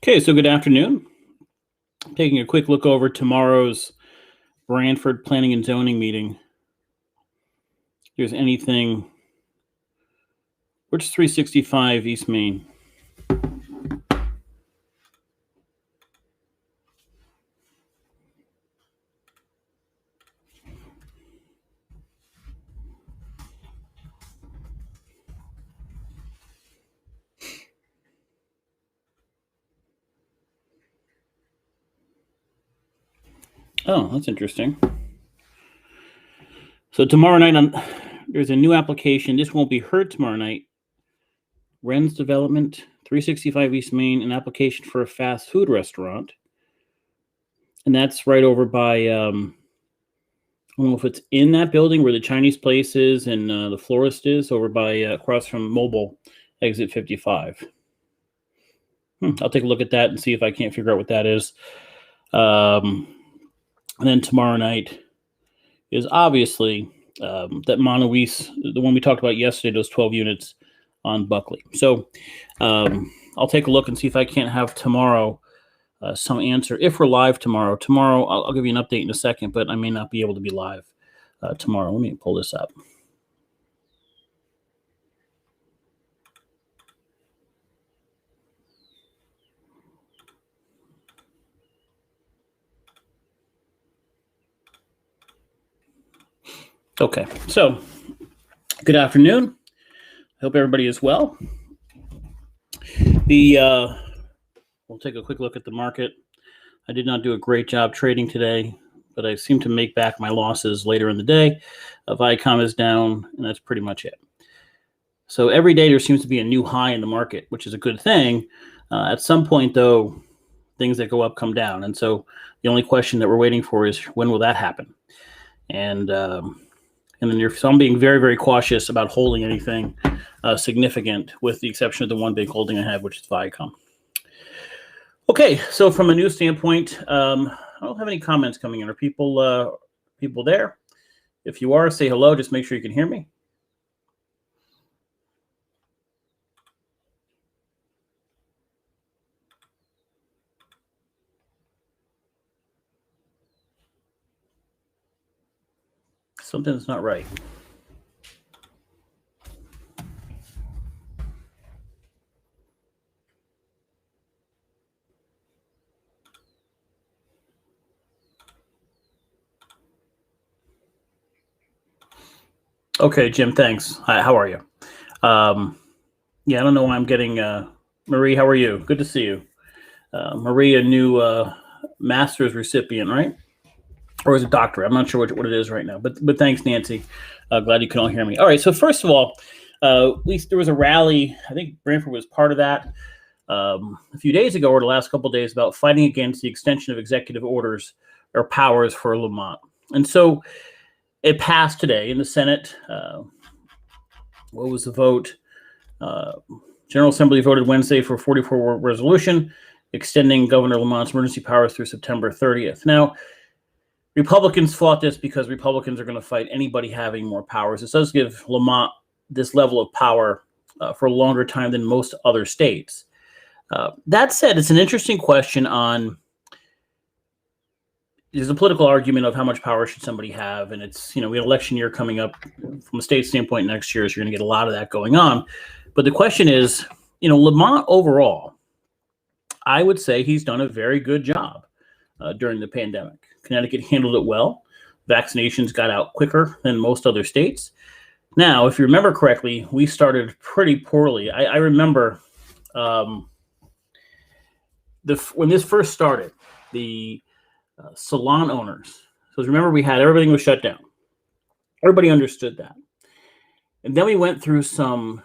Okay, so good afternoon. Taking a quick look over tomorrow's Branford Planning and Zoning meeting. If there's anything, which 365 East Main? Oh, that's interesting. So tomorrow night there's a new application. This won't be heard tomorrow night. Wren's Development, 365 East Main, an application for a fast food restaurant. And that's right over by, I don't know if it's in that building where the Chinese place is and the florist is, over by across from Mobile, exit 55. I'll take a look at that and see if I can't figure out what that is. And then tomorrow night is obviously that Monowese, the one we talked about yesterday, those 12 units on Buckley. So I'll take a look and see if I can't have tomorrow some answer. If we're live tomorrow, I'll give you an update in a second, but I may not be able to be live tomorrow. Let me pull this up. Okay, so good afternoon. I hope everybody is well. We'll take a quick look at the market. I did not do a great job trading today, but I seem to make back my losses later in the day. Viacom is down, and that's pretty much it. So every day there seems to be a new high in the market, which is a good thing. At some point, though, things that go up come down. And so the only question that we're waiting for is when will that happen? And then so I'm being very, very cautious about holding anything significant, with the exception of the one big holding I have, which is Viacom. Okay, so from a news standpoint, I don't have any comments coming in. Are people there? If you are, say hello. Just make sure you can hear me. Something's not right. Okay, Jim, thanks. Hi, how are you? Yeah, I don't know why I'm getting Marie, how are you? Good to see you. Marie, a new master's recipient, right? Or is it doctorate? I'm not sure what it is right now. But thanks, Nancy. Glad you can all hear me. All right, so first of all, at least there was a rally. I think Branford was part of that a few days ago, or the last couple of days, about fighting against the extension of executive orders or powers for Lamont. And so it passed today in the Senate. What was the vote? General Assembly voted Wednesday for a 44 resolution extending Governor Lamont's emergency powers through September 30th. Now, Republicans fought this because Republicans are going to fight anybody having more powers. This does give Lamont this level of power for a longer time than most other states. That said, it's an interesting question on, there's a political argument of how much power should somebody have, and it's, we have an election year coming up from a state standpoint next year, so you're going to get a lot of that going on. But the question is, Lamont overall, I would say he's done a very good job during the pandemic. Connecticut handled it well. Vaccinations got out quicker than most other states. Now, if you remember correctly, we started pretty poorly. I remember when this first started, the salon owners. So remember, everything was shut down. Everybody understood that. And then we went through some,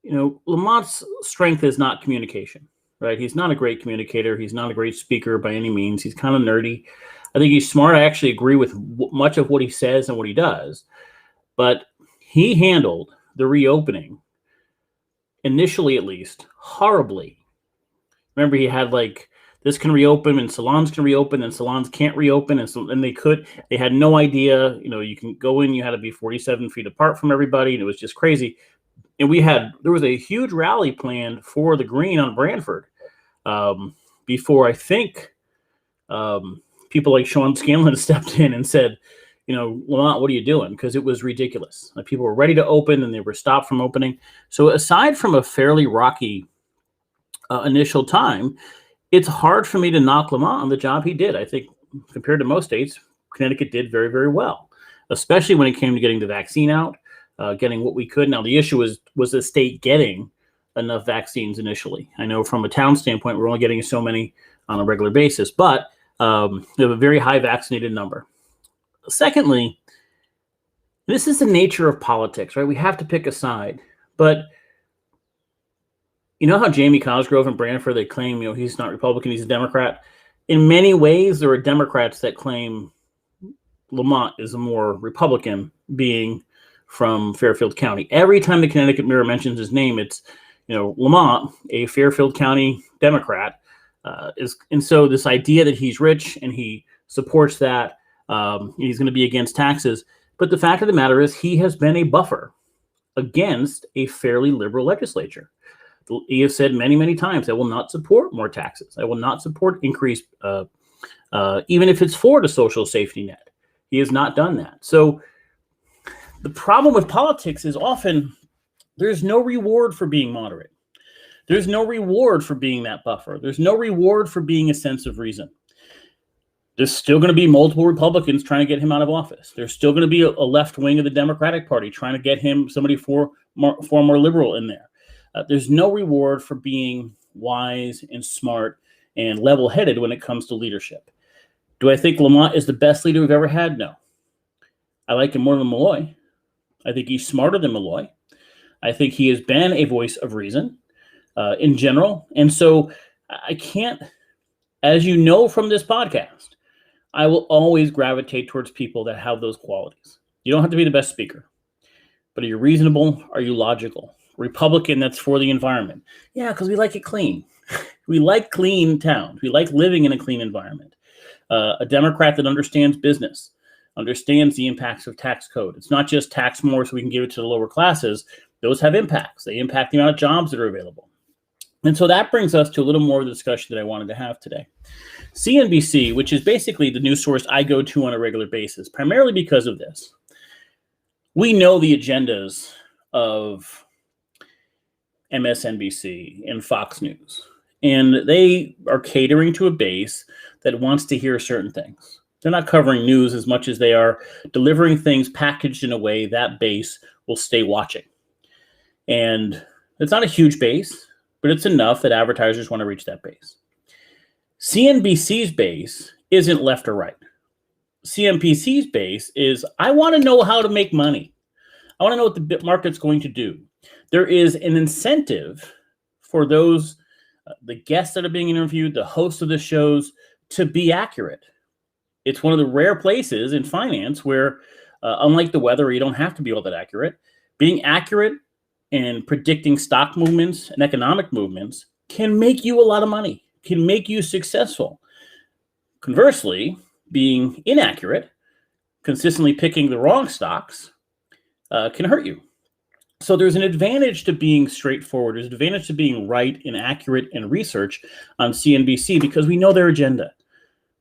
Lamont's strength is not communication, right? He's not a great communicator. He's not a great speaker by any means. He's kind of nerdy. I think he's smart. I actually agree with much of what he says and what he does. But he handled the reopening, initially at least, horribly. Remember, he had this can reopen and salons can reopen and salons can't reopen. And they had no idea, you can go in, you had to be 47 feet apart from everybody. And it was just crazy. And there was a huge rally planned for the green on Branford. before I think people like Sean Scanlon stepped in and said, Lamont, what are you doing? Because it was ridiculous. People were ready to open and they were stopped from opening. So aside from a fairly rocky initial time, it's hard for me to knock Lamont on the job he did. I think compared to most states, Connecticut did very, very well, especially when it came to getting the vaccine out, getting what we could. Now, the issue was the state getting enough vaccines initially. I know from a town standpoint, we're only getting so many on a regular basis, but we have a very high vaccinated number. Secondly, this is the nature of politics, right? We have to pick a side, but you know how Jamie Cosgrove and Branford, they claim, he's not Republican, he's a Democrat. In many ways, there are Democrats that claim Lamont is a more Republican, being from Fairfield County. Every time the Connecticut Mirror mentions his name, it's, Lamont, a Fairfield County Democrat, and so this idea that he's rich and he supports that, he's going to be against taxes. But the fact of the matter is he has been a buffer against a fairly liberal legislature. He has said many, many times, I will not support more taxes. I will not support increased, even if it's for the social safety net. He has not done that. So the problem with politics is often there's no reward for being moderate. There's no reward for being that buffer. There's no reward for being a sense of reason. There's still going to be multiple Republicans trying to get him out of office. There's still going to be a left wing of the Democratic Party trying to get him somebody far more liberal in there. There's no reward for being wise and smart and level-headed when it comes to leadership. Do I think Lamont is the best leader we've ever had? No. I like him more than Malloy. I think he's smarter than Malloy. I think he has been a voice of reason in general. And so I can't, as you know from this podcast, I will always gravitate towards people that have those qualities. You don't have to be the best speaker, but are you reasonable? Are you logical? Republican that's for the environment. Yeah, because we like it clean. We like clean towns. We like living in a clean environment. A Democrat that understands business, understands the impacts of tax code. It's not just tax more so we can give it to the lower classes. Those have impacts. They impact the amount of jobs that are available. And so that brings us to a little more of the discussion that I wanted to have today. CNBC, which is basically the news source I go to on a regular basis, primarily because of this. We know the agendas of MSNBC and Fox News, and they are catering to a base that wants to hear certain things. They're not covering news as much as they are delivering things packaged in a way that base will stay watching. And it's not a huge base, but it's enough that advertisers want to reach that base. CNBC's base isn't left or right. CNBC's base is, I want to know how to make money. I want to know what the market's going to do. There is an incentive for those, the guests that are being interviewed, the hosts of the shows, to be accurate. It's one of the rare places in finance where, unlike the weather, you don't have to be all that accurate. Being accurate and predicting stock movements and economic movements can make you a lot of money, can make you successful. Conversely, being inaccurate, consistently picking the wrong stocks, can hurt you. So there's an advantage to being straightforward. There's an advantage to being right and accurate and research on CNBC because we know their agenda.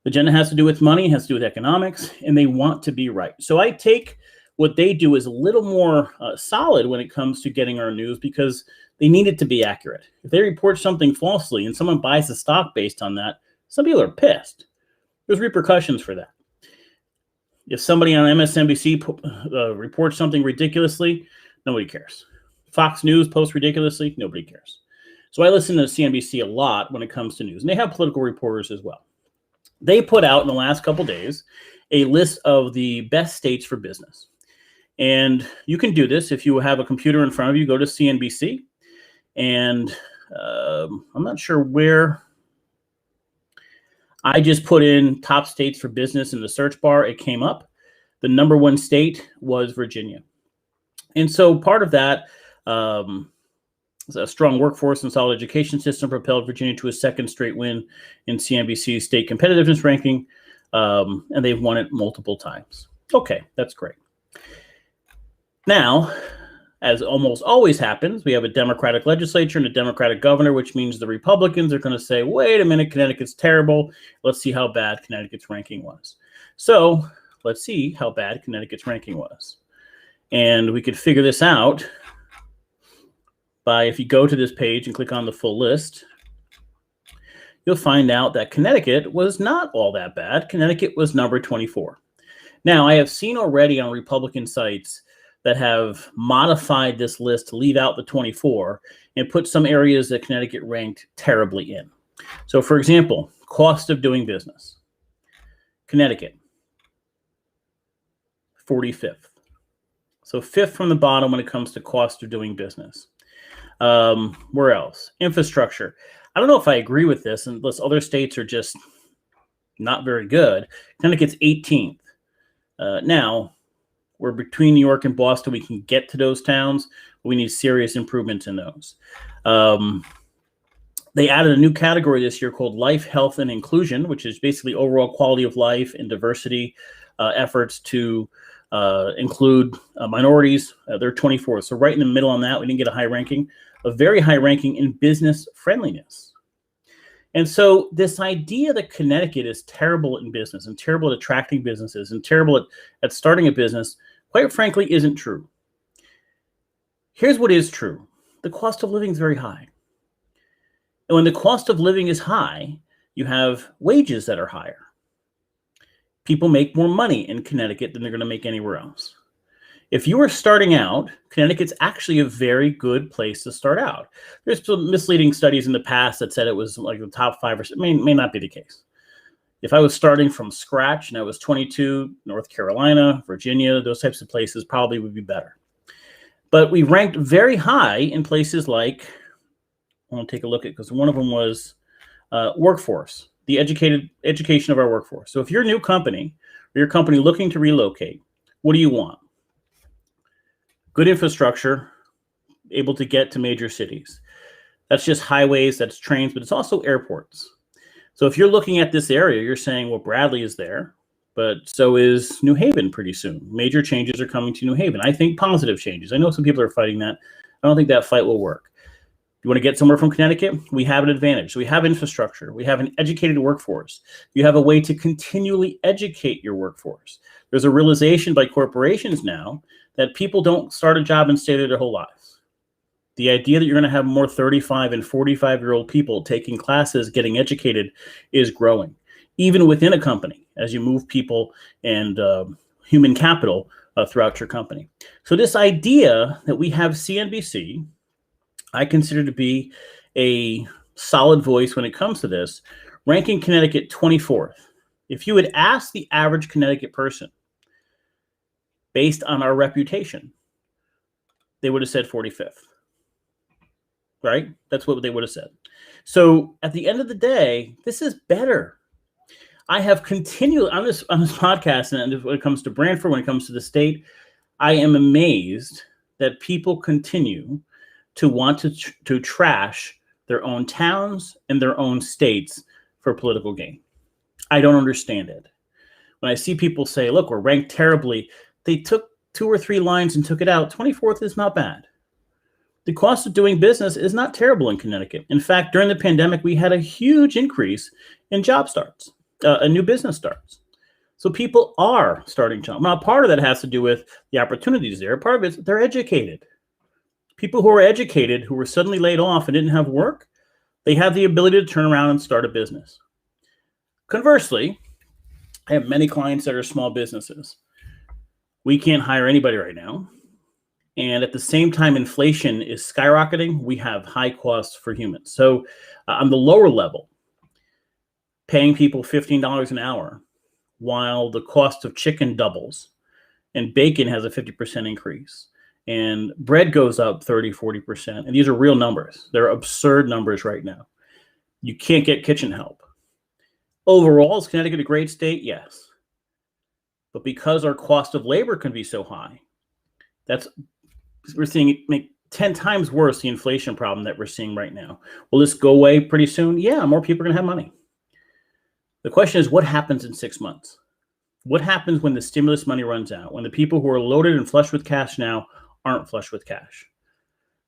The agenda has to do with money, has to do with economics, and they want to be right. So I take what they do as a little more solid when it comes to getting our news because they need it to be accurate. If they report something falsely and someone buys the stock based on that, some people are pissed. There's repercussions for that. If somebody on MSNBC reports something ridiculously, nobody cares. Fox News posts ridiculously, nobody cares. So I listen to CNBC a lot when it comes to news, and they have political reporters as well. They put out in the last couple days a list of the best states for business. And you can do this if you have a computer in front of you. Go to CNBC, and I'm not sure where. I just put in top states for business in the search bar. It came up. The number one state was Virginia. And so part of that, a strong workforce and solid education system propelled Virginia to a second straight win in CNBC's state competitiveness ranking, and they've won it multiple times. Okay, that's great. Now, as almost always happens, we have a Democratic legislature and a Democratic governor, which means the Republicans are going to say, wait a minute, Connecticut's terrible. Let's see how bad Connecticut's ranking was. So let's see how bad Connecticut's ranking was. And we could figure this out by, if you go to this page and click on the full list, you'll find out that Connecticut was not all that bad. Connecticut was number 24. Now, I have seen already on Republican sites that have modified this list to leave out the 24 and put some areas that Connecticut ranked terribly in. So, for example, cost of doing business. Connecticut, 45th. So 5th from the bottom when it comes to cost of doing business. Where else? Infrastructure. I don't know if I agree with this, unless other states are just not very good. Connecticut's 18th. Now, we're between New York and Boston. We can get to those towns, but we need serious improvements in those. They added a new category this year called Life, Health, and Inclusion, which is basically overall quality of life and diversity efforts to include minorities. They're 24. So right in the middle on that, we didn't get a high ranking. A very high ranking in business friendliness. And so this idea that Connecticut is terrible in business and terrible at attracting businesses and terrible at starting a business, quite frankly, isn't true. Here's what is true. The cost of living is very high. And when the cost of living is high, you have wages that are higher. People make more money in Connecticut than they're going to make anywhere else. If you are starting out, Connecticut's actually a very good place to start out. There's some misleading studies in the past that said it was like the top 5 or 6. May not be the case. If I was starting from scratch and I was 22, North Carolina, Virginia, those types of places probably would be better. But we ranked very high in places like, I want to take a look at, because one of them was workforce, the education of our workforce. So if you're a new company or your company looking to relocate, what do you want? Good infrastructure, able to get to major cities. That's just highways, that's trains, but it's also airports. So if you're looking at this area, you're saying, well, Bradley is there, but so is New Haven pretty soon. Major changes are coming to New Haven. I think positive changes. I know some people are fighting that. I don't think that fight will work. You want to get somewhere from Connecticut? We have an advantage. So we have infrastructure. We have an educated workforce. You have a way to continually educate your workforce. There's a realization by corporations now that people don't start a job and stay there their whole lives. The idea that you're going to have more 35 and 45-year-old people taking classes, getting educated, is growing, even within a company, as you move people and human capital throughout your company. So this idea that we have CNBC, I consider to be a solid voice when it comes to this, ranking Connecticut 24th. If you had asked the average Connecticut person, based on our reputation, they would have said 45th, right? That's what they would have said. So at the end of the day, this is better. I have continued on this podcast, and when it comes to Brantford, when it comes to the state, I am amazed that people continue to want to trash their own towns and their own states for political gain. I don't understand it. When I see people say, look, we're ranked terribly, they took 2 or 3 lines and took it out. 24th is not bad. The cost of doing business is not terrible in Connecticut. In fact, during the pandemic, we had a huge increase in job starts, new business starts. So people are starting jobs. Now, part of that has to do with the opportunities there. Part of it is they're educated. People who are educated, who were suddenly laid off and didn't have work, they have the ability to turn around and start a business. Conversely, I have many clients that are small businesses. We can't hire anybody right now. And at the same time, inflation is skyrocketing. We have high costs for humans. So on the lower level, paying people $15 an hour while the cost of chicken doubles and bacon has a 50% increase and bread goes up 30, 40%. And these are real numbers. They're absurd numbers right now. You can't get kitchen help. Overall, is Connecticut a great state? Yes. But because our cost of labor can be so high, we're seeing it make 10 times worse the inflation problem that we're seeing right now. Will this go away pretty soon? Yeah, more people are going to have money. The question is, what happens in 6 months? What happens when the stimulus money runs out? When the people who are loaded and flush with cash now aren't flush with cash?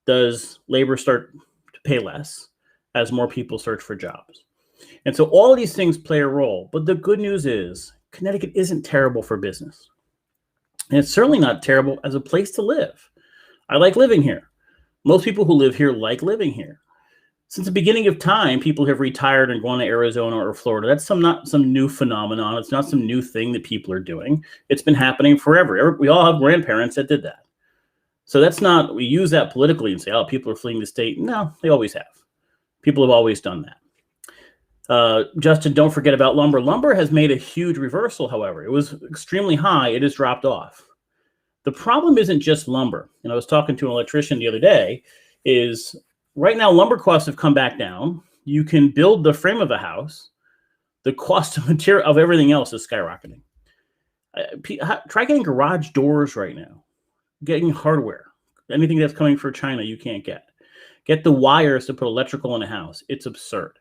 Does labor start to pay less as more people search for jobs? And so all of these things play a role. But the good news is Connecticut isn't terrible for business. And it's certainly not terrible as a place to live. I like living here. Most people who live here like living here. Since the beginning of time, people have retired and gone to Arizona or Florida. That's not some new phenomenon. It's not some new thing that people are doing. It's been happening forever. We all have grandparents that did that. So that's not, we use that politically and say, oh, people are fleeing the state. No, they always have. People have always done that. Justin, don't forget about lumber. Lumber has made a huge reversal, however. It was extremely high. It has dropped off. The problem isn't just lumber. And I was talking to an electrician the other day, is right now lumber costs have come back down. You can build the frame of a house. The cost of material of everything else is skyrocketing. Try getting garage doors right now. Getting hardware. Anything that's coming from China, you can't get. Get the wires to put electrical in a house. It's absurd.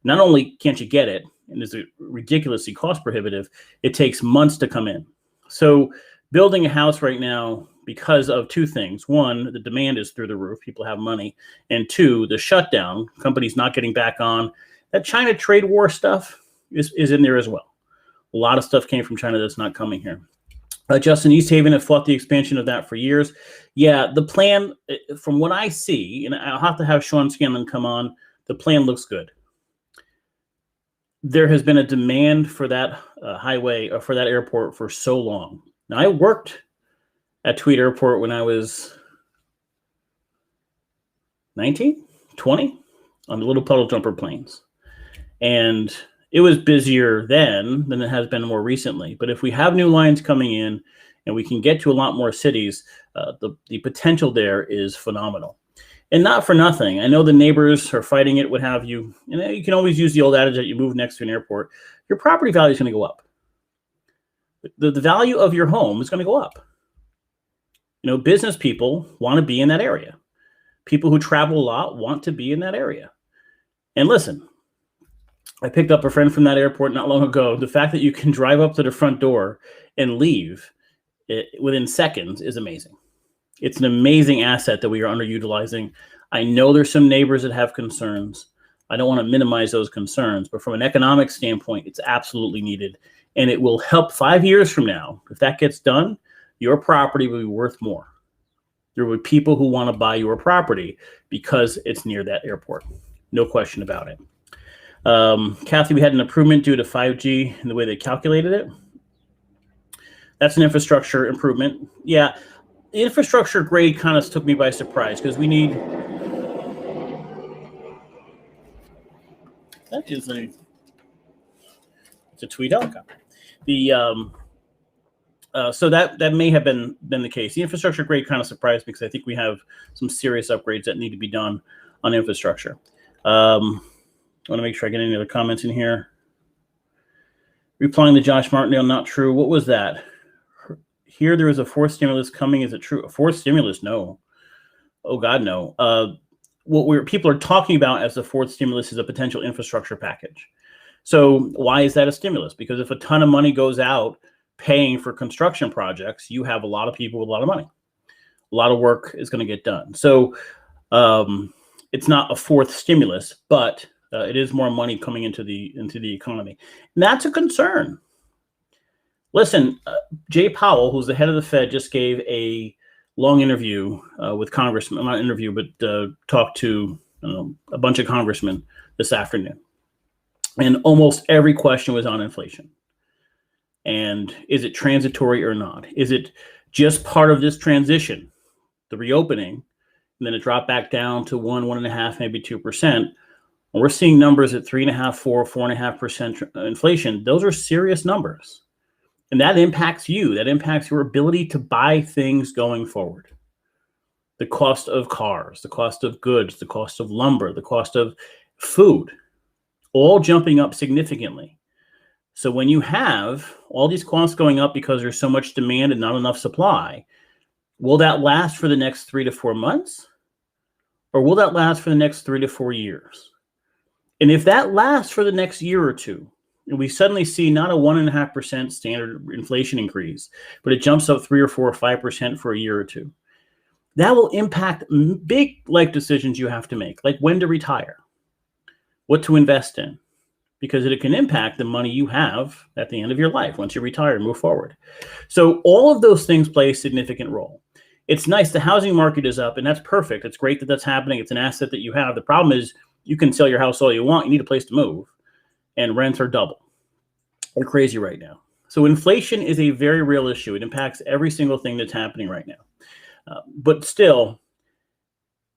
Not only can't you get it, and it's ridiculously cost prohibitive, it takes months to come in. So building a house right now, because of two things. One, the demand is through the roof. People have money. And two, the shutdown, companies not getting back on. That China trade war stuff is in there as well. A lot of stuff came from China that's not coming here. Justin, East Haven have fought the expansion of that for years. Yeah, the plan, from what I see, and I'll have to have Sean Scanlon come on, the plan looks good. There has been a demand for that highway, or for that airport for so long. Now, I worked at Tweed Airport when I was 19, 20 on the little puddle jumper planes. And it was busier then than it has been more recently. But if we have new lines coming in and we can get to a lot more cities, the potential there is phenomenal. And not for nothing. I know the neighbors are fighting it, what have you. And you can always use the old adage that you move next to an airport. Your property value is going to go up. The value of your home is going to go up. You know, business people want to be in that area. People who travel a lot want to be in that area. And listen, I picked up a friend from that airport not long ago. The fact that you can drive up to the front door and leave within seconds is amazing. It's an amazing asset that we are underutilizing. I know there's some neighbors that have concerns. I don't want to minimize those concerns, but from an economic standpoint, it's absolutely needed. And it will help 5 years from now. If that gets done, your property will be worth more. There will be people who want to buy your property because it's near that airport. No question about it. Kathy, we had an improvement due to 5G in the way they calculated it. That's an infrastructure improvement. Yeah, the infrastructure grade kind of took me by surprise because we need... That is it's a Tweed helicopter. So that may have been the case. The infrastructure grade kind of surprised me because I think we have some serious upgrades that need to be done on infrastructure. I want to make sure I get any other comments in here. Replying to Josh Martindale, not true. What was that? Here there is a fourth stimulus coming. Is it true? A fourth stimulus? No. Oh God, no. What people are talking about as the fourth stimulus is a potential infrastructure package. So why is that a stimulus? Because if a ton of money goes out paying for construction projects, you have a lot of people with a lot of money. A lot of work is going to get done. So it's not a fourth stimulus, but it is more money coming into the economy. And that's a concern. Listen, Jay Powell, who's the head of the Fed, just gave a long interview with congressmen, not interview, but talked to a bunch of congressmen this afternoon. And almost every question was on inflation. And is it transitory or not? Is it just part of this transition, the reopening, and then it dropped back down to 1.5%, maybe 2%? And we're seeing numbers at 3.5%, 4.5% inflation. Those are serious numbers. And that impacts you. That impacts your ability to buy things going forward. The cost of cars, the cost of goods, the cost of lumber, the cost of food, all jumping up significantly. So when you have all these costs going up because there's so much demand and not enough supply, will that last for the next 3 to 4 months? Or will that last for the next 3 to 4 years? And if that lasts for the next year or two, and we suddenly see not a 1.5% standard inflation increase, but it jumps up 3 or 4 or 5% for a year or two, that will impact big life decisions you have to make, like when to retire, what to invest in, because it can impact the money you have at the end of your life once you retire and move forward. So all of those things play a significant role. It's nice. The housing market is up, and that's perfect. It's great that that's happening. It's an asset that you have. The problem is you can sell your house all you want. You need a place to move, and rents are double. They're crazy right now. So inflation is a very real issue. It impacts every single thing that's happening right now. But still,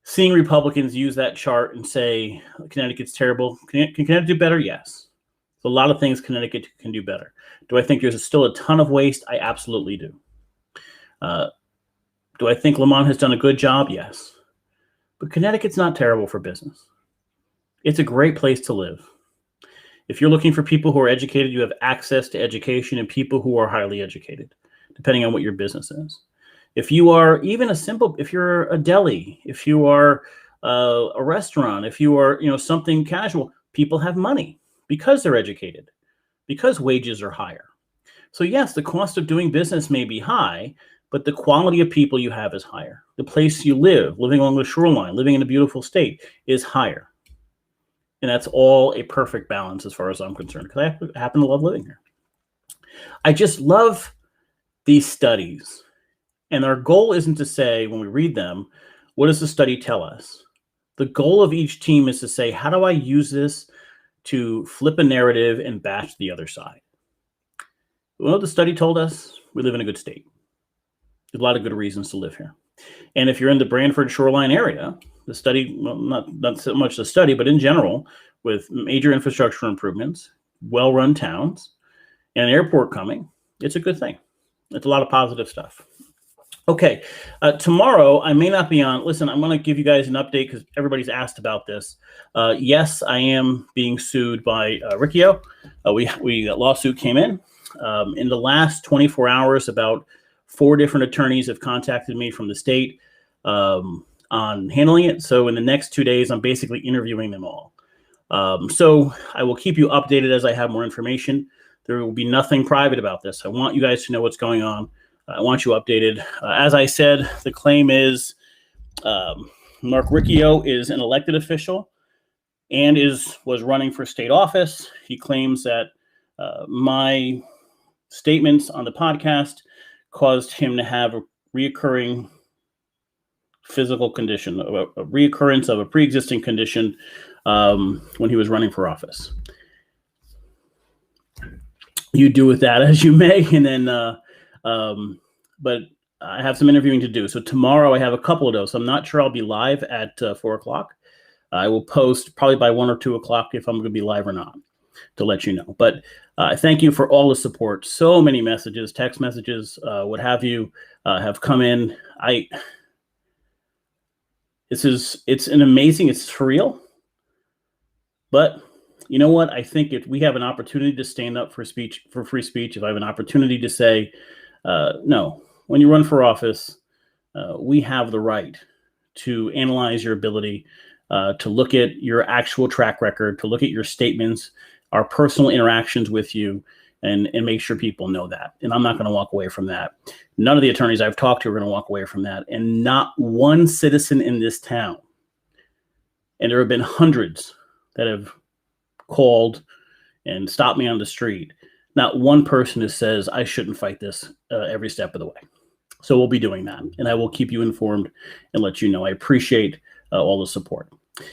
seeing Republicans use that chart and say Connecticut's terrible. Can Connecticut do better? Yes. There's a lot of things Connecticut can do better. Do I think there's still a ton of waste? I absolutely do. Do I think Lamont has done a good job? Yes. But Connecticut's not terrible for business. It's a great place to live. If you're looking for people who are educated, you have access to education and people who are highly educated, depending on what your business is. If you are even if you're a deli, if you are a restaurant, if you are, something casual, people have money because they're educated, because wages are higher. So yes, the cost of doing business may be high, but the quality of people you have is higher. The place you live, living along the shoreline, living in a beautiful state, is higher. And that's all a perfect balance as far as I'm concerned, because I happen to love living here. I just love these studies. And our goal isn't to say, when we read them, what does the study tell us? The goal of each team is to say, how do I use this to flip a narrative and bash the other side? Well, the study told us we live in a good state. There's a lot of good reasons to live here. And if you're in the Branford shoreline area, the study, well, not so much the study, but in general, with major infrastructure improvements, well-run towns, and an airport coming, it's a good thing. It's a lot of positive stuff. Okay, tomorrow I may not be on. Listen, I'm going to give you guys an update because everybody's asked about this. Yes, I am being sued by Riccio. That lawsuit came in. In the last 24 hours, about 4 different attorneys have contacted me from the state on handling it. So in the next 2 days, I'm basically interviewing them all. So I will keep you updated as I have more information. There will be nothing private about this. I want you guys to know what's going on. I want you updated. As I said, the claim is Mark Riccio is an elected official and was running for state office. He claims that my statements on the podcast caused him to have a reoccurring physical condition, a reoccurrence of a pre-existing condition when he was running for office. You do with that as you may, and then but I have some interviewing to do. So tomorrow I have a couple of those. So I'm not sure I'll be live at 4 o'clock. I will post probably by 1 or 2 o'clock if I'm going to be live or not, to let you know. But thank you for all the support. So many messages, text messages, what have you, have come in. It's an amazing, it's surreal. But you know what? I think if we have an opportunity to stand up for free speech, if I have an opportunity to say, no, when you run for office, we have the right to analyze your ability, to look at your actual track record, to look at your statements, our personal interactions with you, and make sure people know that. And I'm not going to walk away from that. None of the attorneys I've talked to are going to walk away from that. And not one citizen in this town, and there have been hundreds that have called and stopped me on the street, not one person who says I shouldn't fight this every step of the way. So we'll be doing that, and I will keep you informed and let you know. I appreciate all the support.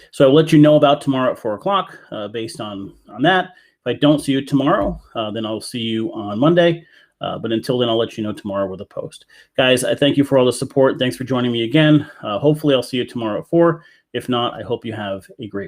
So I'll let you know about tomorrow at 4 o'clock based on that. If I don't see you tomorrow, then I'll see you on Monday. But until then, I'll let you know tomorrow with a post. Guys, I thank you for all the support. Thanks for joining me again. Hopefully, I'll see you tomorrow at 4. If not, I hope you have a great